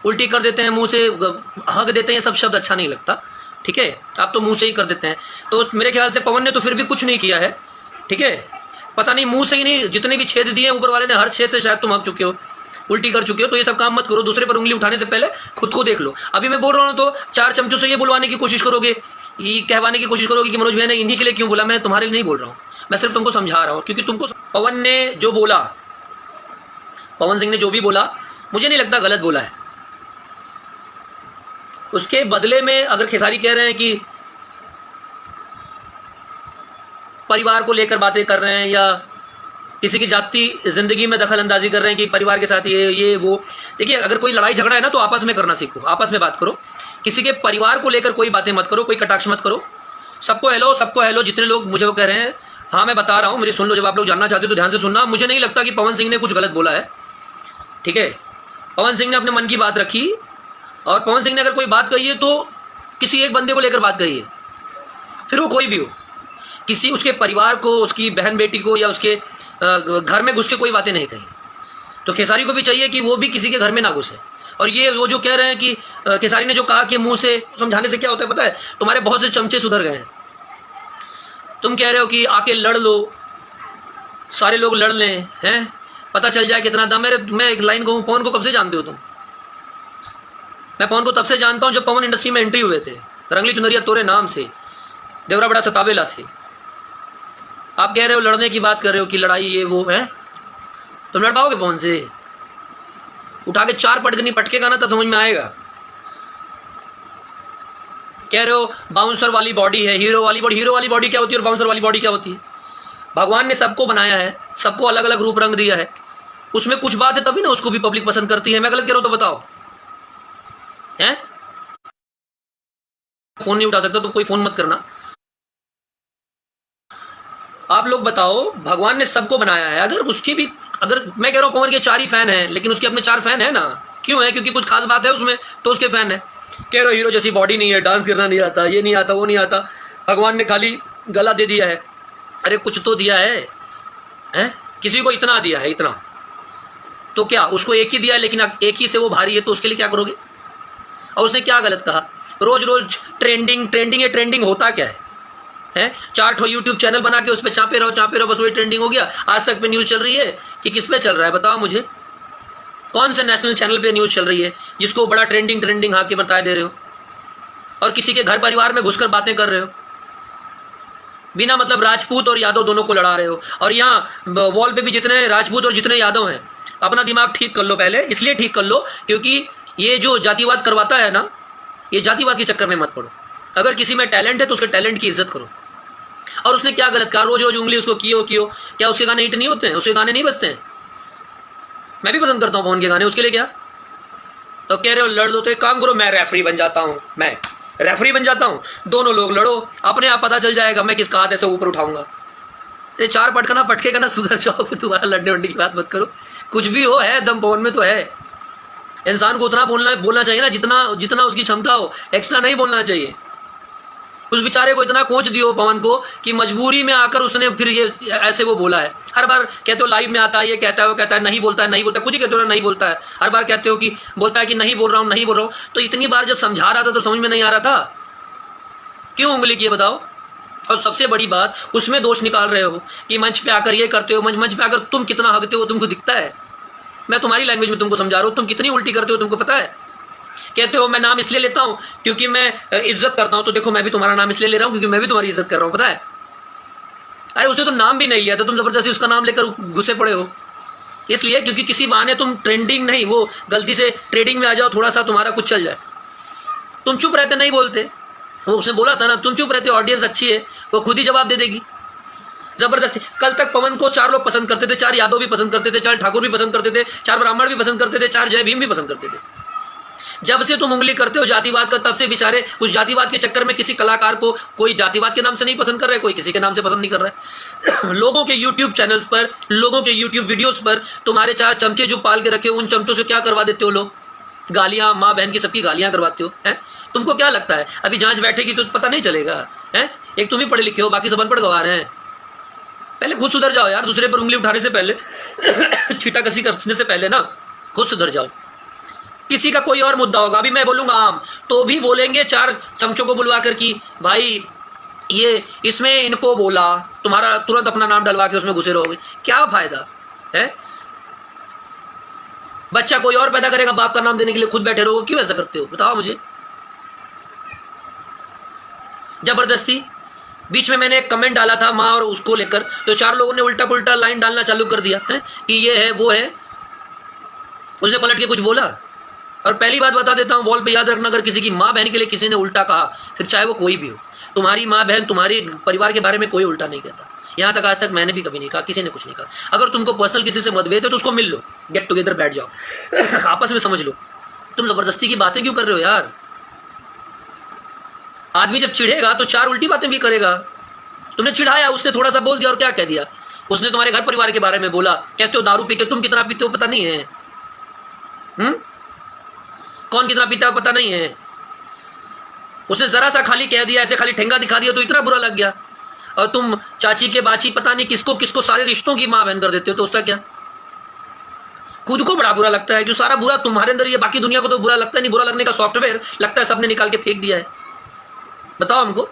उल्टी कर देते हैं, मुंह से हक देते हैं, सब शब्द अच्छा नहीं लगता, ठीक है। आप तो मुंह से ही कर देते हैं। तो मेरे ख्याल से पवन ने तो फिर भी कुछ नहीं किया है, ठीक है। पता नहीं मुंह से ही नहीं, जितने भी छेद दिए ऊपर वाले ने, हर छेद से शायद तुम हक चुके हो, उल्टी कर चुके हो। तो ये सब काम मत करो, दूसरे पर उंगली उठाने से पहले खुद को देख लो। अभी मैं बोल रहा हूँ तो 4 चमचों से ये बुलवाने की कोशिश करोगे, ये कहवाने की कोशिश करोगे कि मनोज भैया ने इन्हीं के लिए क्यों बोला। मैं तुम्हारे लिए नहीं बोल रहा हूँ, मैं सिर्फ तुमको समझा रहा हूँ, क्योंकि तुमको पवन ने जो बोला, पवन सिंह ने जो भी बोला, मुझे नहीं लगता गलत बोला है। उसके बदले में अगर खेसारी कह रहे हैं कि परिवार को लेकर बातें कर रहे हैं या किसी की जाति जिंदगी में दखल अंदाजी कर रहे हैं कि परिवार के साथ ये वो, देखिए अगर कोई लड़ाई झगड़ा है ना तो आपस में करना सीखो, आपस में बात करो, किसी के परिवार को लेकर कोई बातें मत करो, कोई कटाक्ष मत करो। सबको हेलो, सबको हेलो। जितने लोग मुझे वो कह रहे हैं, हाँ मैं बता रहा हूँ, मेरी सुन लो। जब आप लोग जानना चाहते हो तो ध्यान से सुनना। मुझे नहीं लगता कि पवन सिंह ने कुछ गलत बोला है, ठीक है। पवन सिंह ने अपने मन की बात रखी, और पवन सिंह ने अगर कोई बात कही है तो किसी एक बंदे को लेकर बात कही है, फिर वो कोई भी हो, किसी उसके परिवार को, उसकी बहन बेटी को, या उसके घर में घुस के कोई बातें नहीं कही। तो खेसारी को भी चाहिए कि वो भी किसी के घर में ना घुसे। और ये वो जो कह रहे हैं कि खेसारी ने जो कहा कि मुंह से समझाने से क्या होता है पता है, तुम्हारे बहुत से चमचे सुधर गए हैं। तुम कह रहे हो कि आके लड़ लो, सारे लोग लड़ लें, हैं, पता चल जाए कितना दम है। मैं एक लाइन कहूँ, पवन को कब से जानते हो तुम? मैं पवन को तब से जानता हूँ जब पवन इंडस्ट्री में एंट्री हुए थे, रंगली चुनरिया तोरे नाम से, देवरा बड़ा सतावेला से। आप कह रहे हो लड़ने की बात कर रहे हो कि लड़ाई ये वो है, तुम लड़ पाओगे पवन से? उठा के 4 पटकनी पटकेगा ना तब समझ में आएगा। कह रहे हो बाउंसर वाली बॉडी है, हीरो वाली बॉडी। हीरो वाली बॉडी क्या होती है और बाउंसर वाली बॉडी क्या होती है? भगवान ने सबको बनाया है, सबको अलग अलग रूप रंग दिया है, उसमें कुछ बात है तभी ना उसको भी पब्लिक पसंद करती है। मैं गलत कह रहा हूं तो बताओ, हैं? फोन नहीं उठा सकता तो कोई फोन मत करना। आप लोग बताओ, भगवान ने सबको बनाया है, अगर उसकी भी, अगर मैं कह रहा हूँ पवन के 4 ही फैन हैं, लेकिन उसके अपने 4 फैन है ना, क्यों है? क्योंकि कुछ खास बात है उसमें तो उसके फैन है। कह रहे हो हीरो जैसी बॉडी नहीं है, डांस करना नहीं आता, ये नहीं आता, वो नहीं आता, भगवान ने खाली गला दे दिया है। अरे कुछ तो दिया है, हैं? किसी को इतना दिया है, इतना तो क्या उसको एक ही दिया है, लेकिन एक ही से वो भारी है, तो उसके लिए क्या करोगे? और उसने क्या गलत कहा? रोज रोज ट्रेंडिंग ट्रेंडिंग, ये ट्रेंडिंग होता क्या है? 4 ठो यूट्यूब चैनल बना के उस पर चापे रहो, बस वही ट्रेंडिंग हो गया। आज तक पे न्यूज़ चल रही है कि किस पे चल रहा है बताओ मुझे? कौन से नेशनल चैनल पे न्यूज़ चल रही है जिसको बड़ा ट्रेंडिंग हाँ के बता दे रहे हो, और किसी के घर परिवार में घुसकर बातें कर रहे हो, बिना मतलब राजपूत और यादव दोनों को लड़ा रहे हो। और यहाँ वॉल पे भी जितने राजपूत और जितने यादव हैं, अपना दिमाग ठीक कर लो पहले। इसलिए ठीक कर लो क्योंकि ये जो जातिवाद करवाता है ना, ये जातिवाद के चक्कर में मत पड़ो। अगर किसी में टैलेंट है तो उसके टैलेंट की इज्जत करो। और उसने क्या गलत कहा? रोज रोज उंगली उसको कियो, क्या उसके गाने हिट नहीं होते हैं? उसके गाने नहीं बजते हैं? मैं भी पसंद करता हूँ पवन के गाने, उसके लिए क्या? तो कह रहे हो लड़ दो, तो एक काम करो, मैं रेफरी बन जाता हूँ, मैं रेफरी बन जाता हूँ, दोनों लोग लड़ो, अपने आप पता चल जाएगा मैं किसका हाथ ऐसे ऊपर उठाऊंगा। ये 4 पटकना पटकेगा ना, सुधर जाओ, तुम्हारा लड़ने वड़ने की बात मत करो। कुछ भी हो, है दम पवन में तो है। इंसान को उतना बोलना चाहिए ना जितना उसकी क्षमता हो, एक्स्ट्रा नहीं बोलना चाहिए। उस बेचारे को इतना कोच दियो पवन को कि मजबूरी में आकर उसने फिर ये ऐसे वो बोला है। हर बार कहते हो लाइव में आता है, ये कहता है, वो कहता है, नहीं बोलता है, खुद ही कहते हो नहीं बोलता है। हर बार कहते हो कि बोलता है कि नहीं बोल रहा हूँ। तो इतनी बार जब समझा रहा था तो समझ में नहीं आ रहा था, क्यों उंगली किए बताओ? और सबसे बड़ी बात, उसमें दोष निकाल रहे हो कि मंच पे आकर ये करते हो, मंच पे आकर तुम कितना हगते हो तुमको दिखता है। मैं तुम्हारी लैंग्वेज में तुमको समझा रहा हूँ, तुम कितनी उल्टी करते हो तुमको पता है। कहते हो मैं नाम इसलिए लेता हूं क्योंकि मैं इज्जत करता हूं, तो देखो मैं भी तुम्हारा नाम इसलिए ले रहा हूं क्योंकि मैं भी तुम्हारी इज्जत कर रहा हूं, पता है। अरे उसने तो नाम भी नहीं लिया था, तुम जबरदस्ती उसका नाम लेकर घुसे पड़े हो। इसलिए क्योंकि किसी बहाने तुम ट्रेंडिंग नहीं, वो गलती से ट्रेडिंग में आ जाओ, थोड़ा सा तुम्हारा कुछ चल जाए। तुम चुप रहते, नहीं बोलते। वो उसने बोला था ना, तुम चुप रहते, ऑडियंस अच्छी है, वो खुद ही जवाब दे देगी जबरदस्ती। कल तक पवन को 4 लोग पसंद करते थे, 4 यादव भी पसंद करते थे, 4 ठाकुर भी पसंद करते थे, 4 ब्राह्मण भी पसंद करते थे, 4 जय भीम भी पसंद करते थे। जब से तुम उंगली करते हो जातिवाद का, तब से बेचारे उस जातिवाद के चक्कर में किसी कलाकार को कोई जातिवाद के नाम से नहीं पसंद कर रहा है, कोई किसी के नाम से पसंद नहीं कर रहा है। लोगों के यूट्यूब चैनल्स पर, लोगों के यूट्यूब वीडियोस पर तुम्हारे 4 चमचे जो पाल के रखे हो, उन चमचों से क्या करवा देते हो लोग? गालियां, माँ बहन की सबकी गालियां करवाते हो, हैं? तुमको क्या लगता है अभी जांच बैठेगी तो पता नहीं चलेगा, हैं? एक तुम ही पढ़े लिखे हो, बाकी सब अनपढ़ गवार हैं। पहले खुद सुधर जाओ यार, दूसरे पर उंगली उठाने से पहले छीटा कसी करने से पहले ना खुद सुधर जाओ। किसी का कोई और मुद्दा होगा, अभी मैं बोलूंगा आम, तो भी बोलेंगे 4 चमचों को बुलवा कर कि भाई ये इसमें इनको बोला, तुम्हारा तुरंत अपना नाम डलवा के उसमें घुसे रहोगे, क्या फायदा है? बच्चा कोई और पैदा करेगा, बाप का नाम देने के लिए खुद बैठे रहोगे, क्यों ऐसा करते हो बताओ मुझे? जबरदस्ती। बीच में मैंने एक कमेंट डाला था माँ और उसको लेकर, तो 4 लोगों ने उल्टा पुल्टा लाइन डालना चालू कर दिया है कि ये है वो है, उसने पलट के कुछ बोला। और पहली बात बता देता हूं, वॉल पे याद रखना, अगर किसी की माँ बहन के लिए किसी ने उल्टा कहा, फिर चाहे वो कोई भी हो, तुम्हारी माँ बहन तुम्हारे परिवार के बारे में कोई उल्टा नहीं कहता। यहां तक आज तक मैंने भी कभी नहीं कहा, किसी ने कुछ नहीं कहा। अगर तुमको पर्सनल किसी से मतभेद है तो उसको मिल लो, गेट टुगेदर बैठ जाओ आपस में समझ लो। तुम जबरदस्ती की बातें क्यों कर रहे हो यार? आदमी जब चिढ़ेगा तो 4 उल्टी बातें भी करेगा। तुमने चिढ़ाया, उसने थोड़ा सा बोल दिया और क्या कह दिया? उसने तुम्हारे घर परिवार के बारे में बोला, कहते हो दारू पी के, तुम कितना पीते हो पता नहीं है? कौन कितना पीता है पता नहीं है? उसने जरा सा खाली कह दिया, ऐसे खाली ठेंगा दिखा दिया तो इतना बुरा लग गया। और तुम चाची के बाची पता नहीं किसको किसको सारे रिश्तों की मां बहन कर देते हो, तो उसका क्या? खुद को बड़ा बुरा लगता है, क्यों सारा बुरा तुम्हारे अंदर ही है, बाकी दुनिया को तो बुरा लगता है नहीं। बुरा लगने का सॉफ्टवेयर लगता है सबने निकाल के फेंक दिया है। बताओ हमको।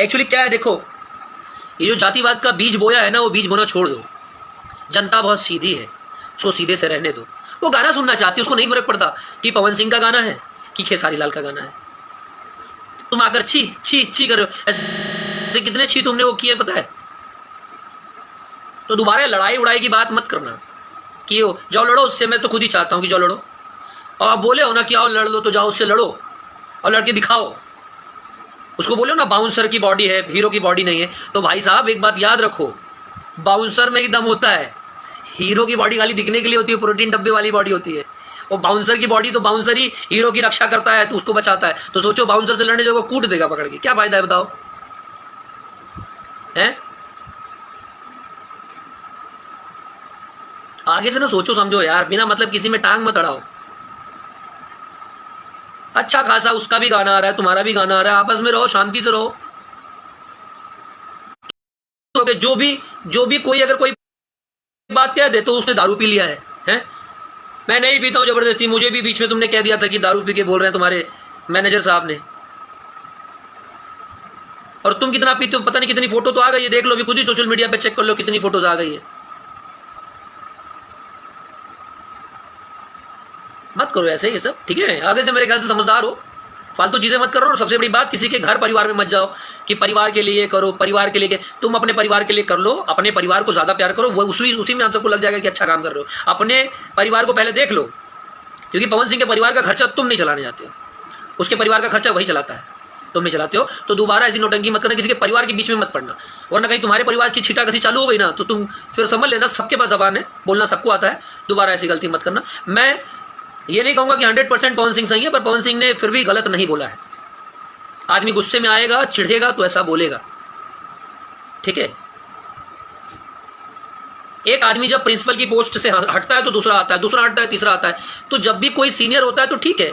एक्चुअली क्या है देखो, ये जो जातिवाद का बीज बोया है ना, वो बीज बोना छोड़ दो। जनता बहुत सीधी है, उसको सीधे से रहने दो। वो गाना सुनना चाहती है, उसको नहीं फर्क पड़ता कि पवन सिंह का गाना है कि खेसारी लाल का गाना है। तुम आकर छी छी छी कर रहे हो, ऐसे कितने छी तुमने वो किए पता है? तो दोबारा लड़ाई उड़ाई की बात मत करना कि जाओ लड़ो उससे। मैं तो खुद ही चाहता हूं कि जाओ लड़ो, और आप बोले हो ना कि आओ लड़ लो, तो जाओ उससे लड़ो और लड़के दिखाओ। उसको बोलो ना बाउंसर की बॉडी है, हीरो की बॉडी नहीं है। तो भाई साहब एक बात याद रखो, बाउंसर में ही दम होता है, हीरो की बॉडी खाली दिखने के लिए होती है, प्रोटीन डब्बे वाली बॉडी होती है। और बाउंसर की बॉडी, तो बाउंसर ही हीरो की रक्षा करता है, तो उसको बचाता है। तो सोचो बाउंसर से लड़ने जो कूट देगा पकड़ के, क्या फायदा है बताओ? है आगे से ना सोचो समझो यार, बिना मतलब किसी में टांग मत अड़ाओ। अच्छा खासा उसका भी गाना आ रहा है, तुम्हारा भी गाना आ रहा है, आपस में रहो, शांति से रहो। तो जो भी कोई अगर कोई बात कह दे तो उसने दारू पी लिया है? मैं नहीं पीता हूं जबरदस्ती, मुझे भी बीच में तुमने कह दिया था कि दारू पी के बोल रहे हैं तुम्हारे मैनेजर साहब ने। और तुम कितना पीते हो पता नहीं, कितनी फोटो तो आ गई है, देख लो अभी खुद ही सोशल मीडिया पे चेक कर लो कितनी फोटोज आ गई है। मत करो ऐसे ये सब, ठीक है? आगे से मेरे ख्याल से समझदार हो, फालतू चीजें मत करो। और सबसे बड़ी बात, किसी के घर परिवार में मत जाओ कि परिवार के लिए करो, परिवार के लिए। तुम अपने परिवार के लिए कर लो, अपने परिवार को ज्यादा प्यार करो, वो उसी में आप सबको लग जाएगा कि अच्छा काम कर रहे हो। अपने परिवार को पहले देख लो, क्योंकि पवन सिंह के परिवार का खर्चा तुम नहीं चलाने जाते हो, उसके परिवार का खर्चा वही चलाता है, तुम नहीं चलाते हो। तो दोबारा ऐसी नौटंकी मत करना, किसी के परिवार के बीच में मत पड़ना, वरना कहीं तुम्हारे परिवार की छीटाकसी चालू हो गई ना, तो तुम फिर समझ लेना सबके पास जबान है, बोलना सबको आता है। दोबारा ऐसी गलती मत करना। मैं ये नहीं कहूंगा कि 100% पवन सिंह सही है, पर पवन सिंह ने फिर भी गलत नहीं बोला है। आदमी गुस्से में आएगा, चिढ़ेगा तो ऐसा बोलेगा, ठीक है? एक आदमी जब प्रिंसिपल की पोस्ट से हटता है तो दूसरा आता है, दूसरा हटता है तीसरा आता है। तो जब भी कोई सीनियर होता है तो ठीक है,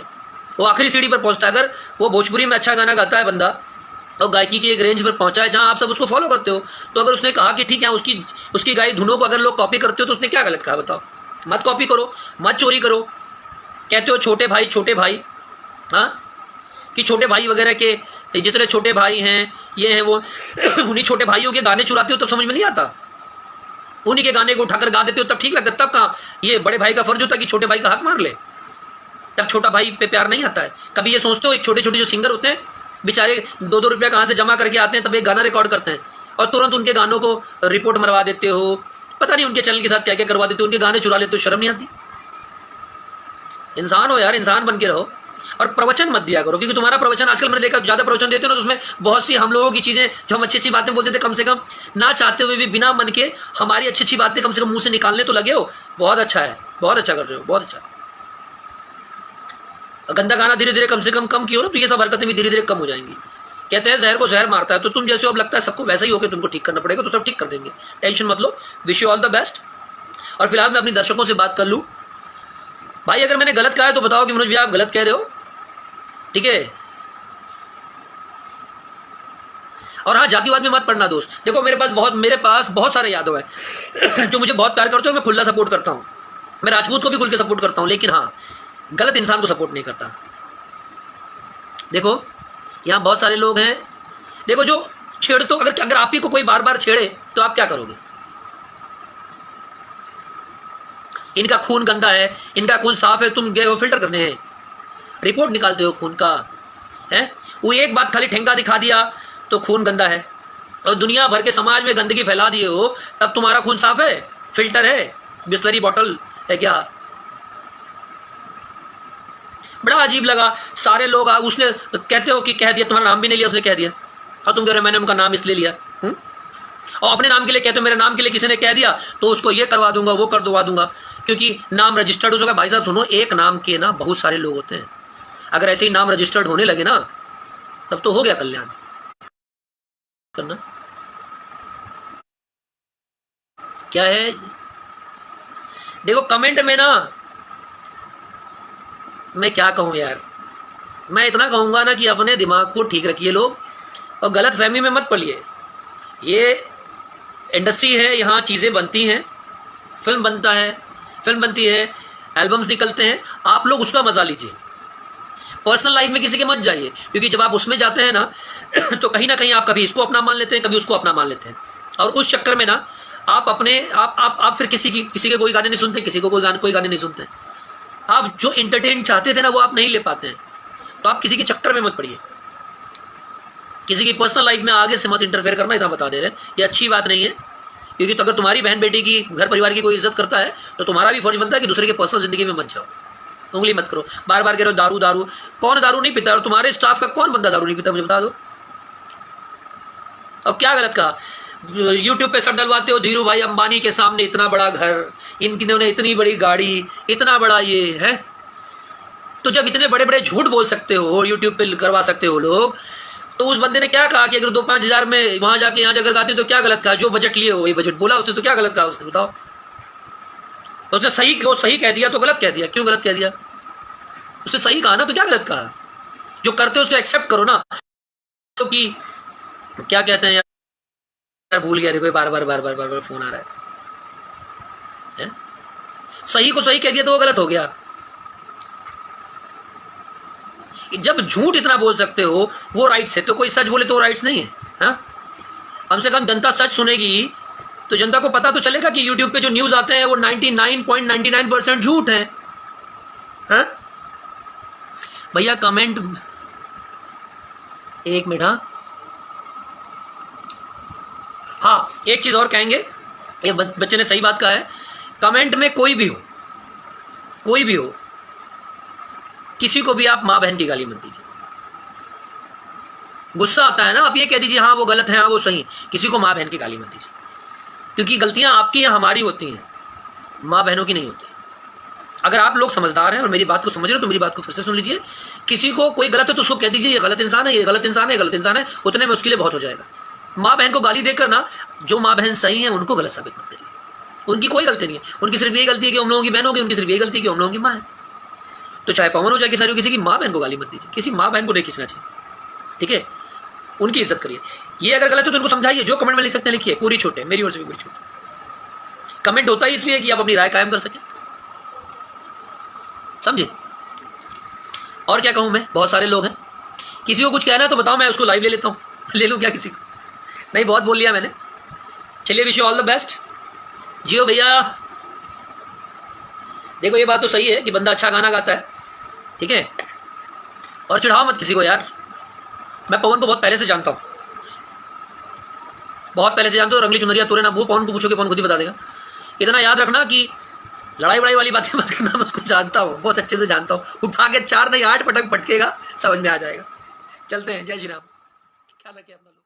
वो आखिरी सीढ़ी पर पहुंचता है। अगर वो भोजपुरी में अच्छा गाना गाता है बंदा और गायकी की एक रेंज पर पहुंचा है जहां आप सब उसको फॉलो करते हो, तो अगर उसने कहा कि ठीक है उसकी गाई धुनों को अगर लोग कॉपी करते हो तो उसने क्या गलत कहा बताओ? मत कॉपी करो, मत चोरी करो। कहते हो छोटे भाई, हाँ, कि छोटे भाई वगैरह के जितने छोटे भाई हैं ये हैं वो, उन्हीं छोटे भाइयों के गाने चुराते हो तब समझ में नहीं आता, उन्हीं के गाने को उठाकर गा देते हो तब ठीक लगता है। तब कहाँ ये बड़े भाई का फर्ज होता है कि छोटे भाई का हक मार ले? तब छोटा भाई पे प्यार नहीं आता है। कभी ये सोचते हो एक छोटे छोटे जो सिंगर होते हैं बेचारे 2-2 रुपया कहाँ से जमा करके आते हैं, तब एक गाना रिकॉर्ड करते हैं और तुरंत उनके गानों को रिपोर्ट मरवा देते हो, पता नहीं उनके चैनल के साथ क्या क्या करवा देते हो, उनके गाने चुरा लेते हो, शर्म नहीं आती? इंसान हो यार, इंसान बन के रहो। और प्रवचन मत दिया करो, क्योंकि तुम्हारा प्रवचन आजकल मैंने देखा ज्यादा प्रवचन देते हो ना, तो उसमें बहुत सी हम लोगों की चीजें जो हम अच्छी अच्छी बातें बोलते थे, कम से कम ना चाहते हुए भी बिना मन के हमारी अच्छी अच्छी बातें कम से कम मुंह से निकालने तो लगे हो। बहुत अच्छा है, बहुत अच्छा कर रहे हो, बहुत अच्छा। गंदा गाना धीरे धीरे कम से कम किया ना, तो ये सब हरकतें भी धीरे धीरे कम हो जाएंगी। कहते हैं जहर को जहर मारता है, तो तुम जैसे अब लगता है सबको वैसा ही होकर तुमको ठीक करना पड़ेगा, तो सब ठीक कर देंगे, टेंशन मत लो। Wish you all the best. और फिलहाल मैं अपनी दर्शकों से बात कर लूँ। भाई अगर मैंने गलत कहा है तो बताओ कि मनोज भैया आप गलत कह रहे हो, ठीक है? और हाँ, जातिवाद में मत पड़ना दोस्त। देखो मेरे पास बहुत सारे यादव हैं जो मुझे बहुत प्यार करते हो, मैं खुला सपोर्ट करता हूँ, मैं राजपूत को भी खुल के सपोर्ट करता हूँ, लेकिन हाँ, गलत इंसान को सपोर्ट नहीं करता। देखो यहाँ बहुत सारे लोग हैं, देखो जो छेड़, तो अगर आप ही को कोई बार बार छेड़े तो आप क्या करोगे? इनका खून गंदा है, इनका खून साफ है, तुम गए हो फिल्टर करने हैं, रिपोर्ट निकालते हो खून का, है? वो एक बात खाली ठेंगा दिखा दिया तो खून गंदा है, और दुनिया भर के समाज में गंदगी फैला दिए हो, तब तुम्हारा खून साफ है? फिल्टर है? बिस्लरी बॉटल है क्या? बड़ा अजीब लगा। सारे लोग उसने कहते हो कि कह दिया, तुम्हारा नाम भी नहीं लिया, उसने कह दिया, और तुम कह रहे हो मैंने उनका नाम इसलिए लिया। और अपने नाम के लिए कहते हो, मेरे नाम के लिए किसी ने कह दिया तो उसको ये करवा दूंगा, वो कर दवा दूंगा, क्योंकि नाम रजिस्टर्ड हो सका। भाई साहब सुनो, एक नाम के ना बहुत सारे लोग होते हैं, अगर ऐसे ही नाम रजिस्टर्ड होने लगे ना, तब तो हो गया कल्याण करना। क्या है, देखो कमेंट में ना, मैं क्या कहूं यार, मैं इतना कहूंगा ना कि अपने दिमाग को ठीक रखिए लोग, और गलत फहमी में मत पड़िए। ये इंडस्ट्री है, यहाँ चीज़ें बनती हैं, फिल्म बनती है, एल्बम्स निकलते हैं, आप लोग उसका मजा लीजिए। पर्सनल लाइफ में किसी के मत जाइए, क्योंकि जब आप उसमें जाते हैं ना तो कहीं ना कहीं आप कभी इसको अपना मान लेते हैं, कभी उसको अपना मान लेते हैं, और उस चक्कर में ना आप फिर किसी के कोई गाने नहीं सुनते, किसी को कोई गाने नहीं सुनते। आप जो इंटरटेन चाहते थे ना, वो आप नहीं ले पाते हैं। तो आप किसी के चक्कर में मत पड़िए, किसी की पर्सनल लाइफ में आगे से मत इंटरफेयर करना, इतना बता दे रहे हैं। ये अच्छी बात नहीं है, क्योंकि तो अगर तुम्हारी बहन बेटी की, घर परिवार की कोई इज्जत करता है, तो तुम्हारा भी फर्ज बनता है कि दूसरे के पर्सनल जिंदगी में मत जाओ, उंगली मत करो। बार बार कह रहे हो दारू, कौन दारू नहीं पीता? और तुम्हारे स्टाफ का कौन बंदा दारू नहीं पीता, मुझे बता दो। और क्या गलत कहा? यूट्यूब पे सब डलवाते हो, धीरू भाई अंबानी के सामने इतना बड़ा घर, इन्होंने इतनी बड़ी गाड़ी, इतना बड़ा ये है। तो जब इतने बड़े बड़े झूठ बोल सकते हो, यूट्यूब पे करवा सकते हो लोग, तो उस बंदे ने क्या कहा कि अगर 2-5 हज़ार में वहां जाके यहाँ जाकर गाते तो क्या गलत कहा? जो बजट लिए हो वही बजट बोला उसने, तो क्या गलत कहा उसने, बताओ? तो उसने सही कह दिया तो गलत कह दिया? क्यों गलत कह दिया? उसने सही कहा ना, तो क्या गलत कहा? जो करते हो उसको एक्सेप्ट करो ना। तो कि क्या कहते हैं यार, भूल गया, देखो बार बार फोन आ रहा है। सही को सही कह दिया तो वो गलत हो गया। जब झूठ इतना बोल सकते हो वो राइट्स है, तो कोई सच बोले तो वो राइट्स नहीं है? हाँ, कम से कम जनता सच सुनेगी तो जनता को पता तो चलेगा कि यूट्यूब पे जो न्यूज आते हैं वो 99.99% झूठ है। हाँ भैया, कमेंट एक मिनट। हाँ, एक चीज और कहेंगे, ये बच्चे ने सही बात कहा है, कमेंट में कोई भी हो, किसी को भी आप माँ बहन की गाली मत दीजिए। गुस्सा आता है ना, आप ये कह दीजिए हाँ वो गलत है, हाँ वो सही है, किसी को माँ बहन की गाली मत दीजिए, क्योंकि गलतियां आपकी या हमारी होती हैं, माँ बहनों की नहीं होती। अगर आप लोग समझदार हैं और मेरी बात को समझ रहे हो तो मेरी बात को फिर से सुन लीजिए। किसी को कोई गलत है तो उसको कह दीजिए ये गलत इंसान है, ये गलत इंसान है, गलत इंसान है, उतने में उसके लिए बहुत हो जाएगा। माँ बहन को गाली देकर ना, जो माँ बहन सही है उनको गलत साबित मत करिए। उनकी कोई गलती नहीं है, उनकी सिर्फ यही गलती है कि हम लोगों की बहन होगी, उनकी सिर्फ यही गलती है कि हम लोगों की माँ है। तो चाहे पवन हो चाहे किसी, किसी की माँ बहन को गाली मत दीजिए, किसी माँ बहन को नहीं खींचना चाहिए, ठीक है? उनकी इज्जत करिए। ये अगर गलत है तो उनको समझाइए, जो कमेंट में लिख सकते हैं लिखिए, पूरी छूट है, मेरी ओर से भी पूरी छूट। कमेंट होता ही इसलिए कि आप अपनी राय कायम कर सकें, समझे? और क्या कहूं मैं, बहुत सारे लोग हैं, किसी को कुछ कहना है तो बताओ, मैं उसको लाइव ले लेता हूं। ले लूं क्या किसी को? नहीं, बहुत बोल लिया मैंने। चलिए, wish you all the best. जियो भैया। देखो ये बात तो सही है कि बंदा अच्छा गाना गाता है, ठीक है, और चिढ़ाओ मत किसी को यार। मैं पवन को बहुत पहले से जानता हूँ, बहुत पहले से जानता हूँ। रंगली चुनरिया तोरे ना, वो पवन को पूछोगे, पवन खुद ही बता देगा। इतना याद रखना कि लड़ाई वड़ाई वाली बातें मत करना, मैं उसको जानता हूँ, बहुत अच्छे से जानता हूँ। उठा के 4 नहीं 8 पटक पटकेगा, समझ में आ जाएगा। चलते हैं, जय श्री राम। ख्याल रखिए अपना।